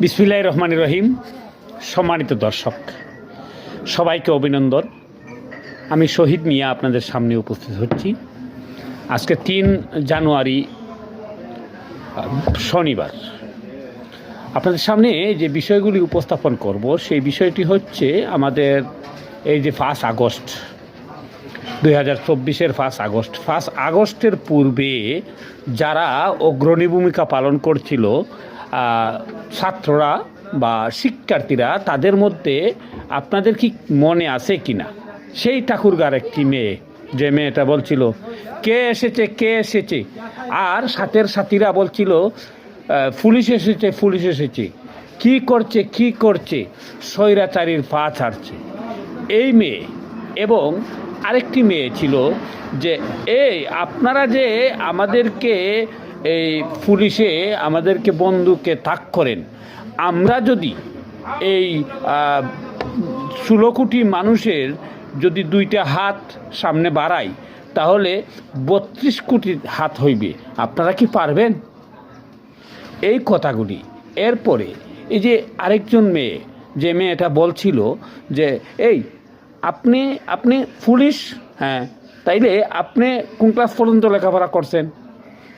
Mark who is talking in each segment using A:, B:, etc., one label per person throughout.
A: বিসমিল্লাহির রহমানির রহিম। সম্মানিত দর্শক, সবাইকে অভিনন্দন। আমি শহীদ মিয়া আপনাদের সামনে উপস্থিত হচ্ছি। আজকে 3 জানুয়ারি শনিবার। আপনাদের সামনে যে বিষয়গুলি উপস্থাপন করব সেই বিষয়টি হচ্ছে আমাদের এই যে 5 আগস্ট 2024-এর 5 আগস্টের পূর্বে যারা অগ্রণী ভূমিকা পালন করছিল ছাত্ররা বা শিক্ষার্থীরা, তাদের মধ্যে আপনাদের কি মনে আছে কিনা সেই ঠাকুরগার একটি মেয়ে, যে মেয়েটা বলছিল কে এসেছে কে এসেছে, আর সাথের সাথীরা বলছিল পুলিশ এসেছে পুলিশ এসেছে, কি করছে কি করছে, স্বৈরাচারীর পা ছাড়ছে। এই মেয়ে এবং আরেকটি মেয়ে ছিল যে এই আপনারা যে আমাদেরকে এই পুলিশে আমাদেরকে বন্দুকে তাক করেন, আমরা যদি এই 16 কোটি মানুষের যদি 2টা হাত সামনে বাড়াই তাহলে 32 কোটি হাত হইবে, আপনারা কি পারবেন? এই কথাগুলি। এরপরে এই যে আরেকজন মেয়ে, যে মেয়েটা বলছিল যে এই আপনি আপনি পুলিশ, হ্যাঁ তাইলে আপনি কোন ক্লাস পর্যন্ত লেখাপড়া করছেন,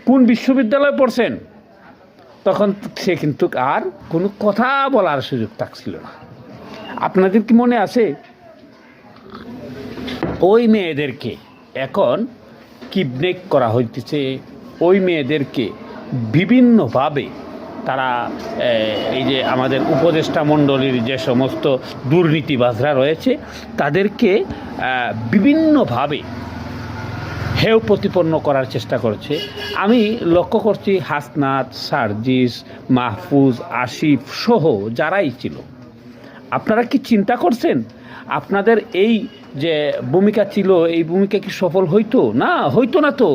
A: কোন বিশ্ববিদ্যালয়ে পড়ছেন? তখন সে কিন্তু আর কোনো কথা বলার সুযোগ থাকছিল না। আপনাদের কি মনে আছে? ওই মেয়েদেরকে এখন কিডন্যাপ করা হইতেছে। ওই মেয়েদেরকে বিভিন্নভাবে তারা এই যে আমাদের উপদেষ্টা মণ্ডলীর যে সমস্ত দুর্নীতিবাজরা রয়েছে তাদেরকে বিভিন্নভাবে হেয় প্রতিপন্ন করার চেষ্টা করছে। আমি লক্ষ্য করছি হাসনাত, সার্জিস, মাহফুজ, আসিফ সহ যারাই ছিল, আপনারা কি চিন্তা করছেন আপনাদের এই যে ভূমিকা ছিল এই ভূমিকা কি সফল হইতো? না, হইতো না। তো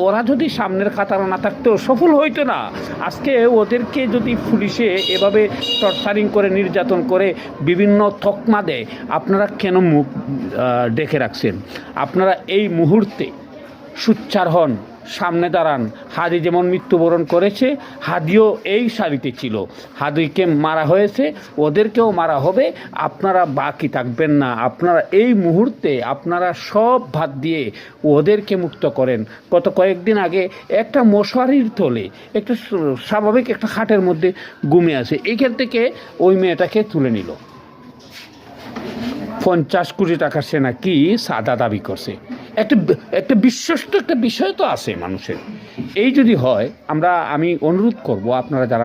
A: ওরা যদি সামনের কাতারে না থাকতো সফল হইতো না। আজকে ওদেরকে যদি পুলিশে এভাবে টর্চারিং করে, নির্যাতন করে, বিভিন্ন তকমা দেয়, আপনারা কেন মুখ ডেকে রাখছেন? আপনারা এই মুহূর্তে সুচ্চার হন, সামনে দাঁড়ান। হাদি যেমন মৃত্যুবরণ করেছে, হাদিও এই সারিতে ছিল। হাদিকে মারা হয়েছে, ওদেরকেও মারা হবে। আপনারা বাকি থাকবেন না। আপনারা এই মুহূর্তে আপনারা সব বাদ দিয়ে ওদেরকে মুক্ত করেন। গত কয়েকদিন আগে একটা মশারির তলে একটা স্বাভাবিক একটা খাটের মধ্যে ঘুমিয়ে আছে, এইখান থেকে ওই মেয়েটাকে তুলে নিল। 50 কোটি টাকা সে নাকি সাদা দাবি করছে। একটা বিশ্বস্ত একটা বিষয় তো আছে মানুষের। এই যদি হয়, আমি অনুরোধ করব আপনারা যারা